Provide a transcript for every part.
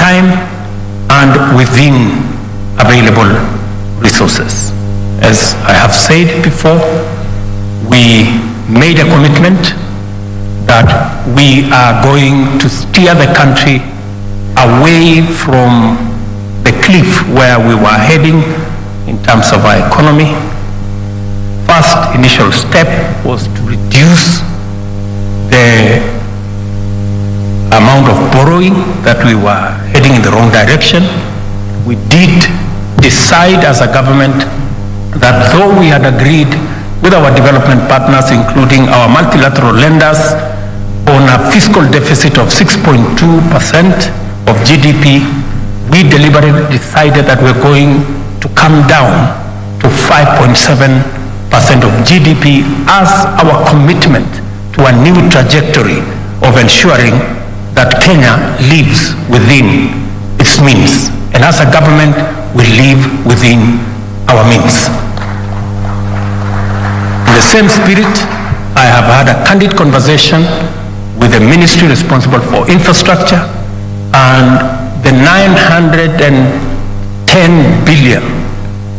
time and within available resources. As I have said before, we made a commitment that we are going to steer the country away from the cliff where we were heading in terms of our economy. First initial step was to reduce the amount of borrowing that we were heading in the wrong direction. We did decide as a government that though we had agreed with our development partners, including our multilateral lenders, on a fiscal deficit of 6.2% of GDP, we deliberately decided that we're going to come down to 5.7% of GDP as our commitment to a new trajectory of ensuring that Kenya lives within its means. And as a government, we live within our means. In the same spirit, I have had a candid conversation with the ministry responsible for infrastructure, and the 910 billion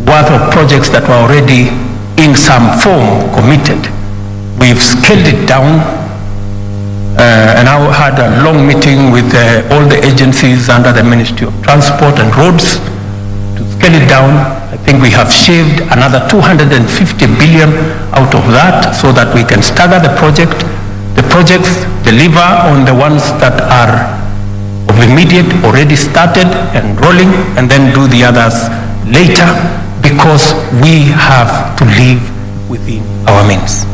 worth of projects that were already in some form committed, we've scaled it down. And I had a long meeting with all the agencies under the Ministry of Transport and Roads to scale it down. I think we have shaved another 250 billion out of that so that we can stagger the project. The projects deliver on the ones that are of immediate, already started and rolling, and then do the others later, because we have to live within our means.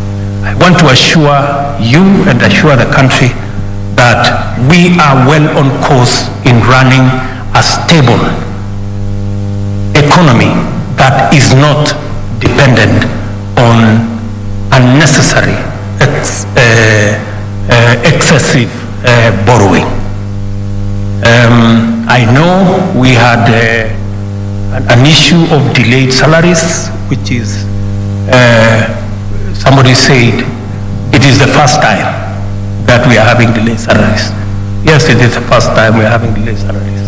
I want to assure you and assure the country that we are well on course in running a stable economy that is not dependent on unnecessary excessive borrowing. I know we had an issue of delayed salaries, which is, somebody said, it is the first time that we are having delayed salaries. Yes, it is the first time we are having delayed salaries.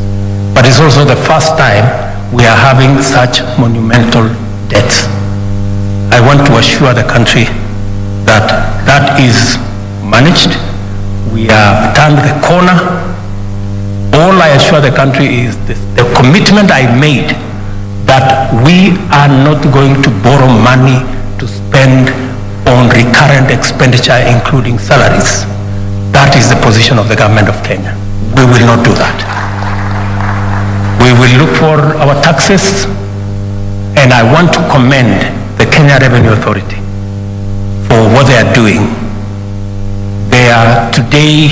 But it's also the first time we are having such monumental debts. I want to assure the country that that is managed. We have turned the corner. All I assure the country is this, the commitment I made that we are not going to borrow money to spend on recurrent expenditure, including salaries. That is the position of the government of Kenya. We will not do that. We will look for our taxes, and I want to commend the Kenya Revenue Authority for what they are doing. They are today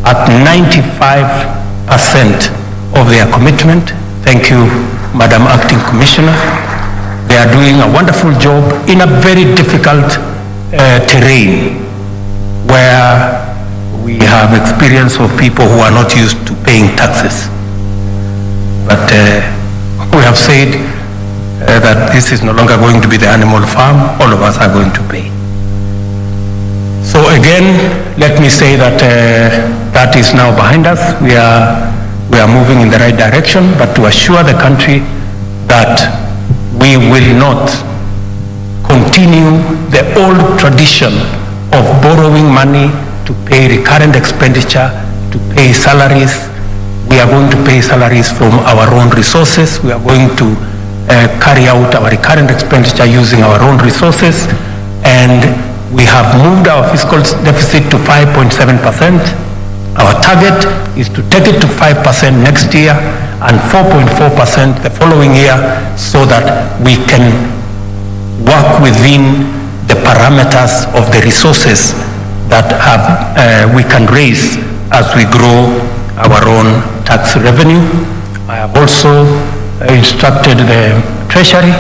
at 95% of their commitment. Thank you, Madam Acting Commissioner. They are doing a wonderful job in a very difficult terrain where we have experience of people who are not used to paying taxes. But we have said that this is no longer going to be the animal farm. All of us are going to pay. So again, let me say that that is now behind us. We are moving in the right direction, but to assure the country that we will not continue the old tradition of borrowing money to pay recurrent expenditure, to pay salaries. We are going to pay salaries from our own resources. We are going to carry out our recurrent expenditure using our own resources, and we have moved our fiscal deficit to 5.7%. Our target is to take it to 5% next year and 4.4% the following year, so that we can work within the parameters of the resources that we can raise as we grow our own tax revenue. I have also instructed the Treasury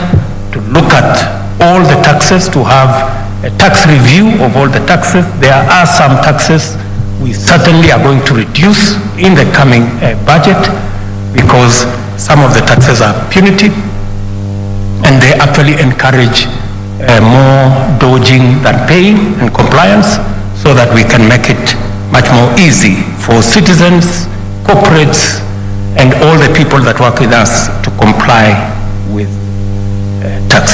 to look at all the taxes, to have a tax review of all the taxes. There are some taxes we certainly are going to reduce in the coming budget, because some of the taxes are punitive and they actually encourage more dodging than paying and compliance, so that we can make it much more easy for citizens, corporates, and all the people that work with us to comply with taxes.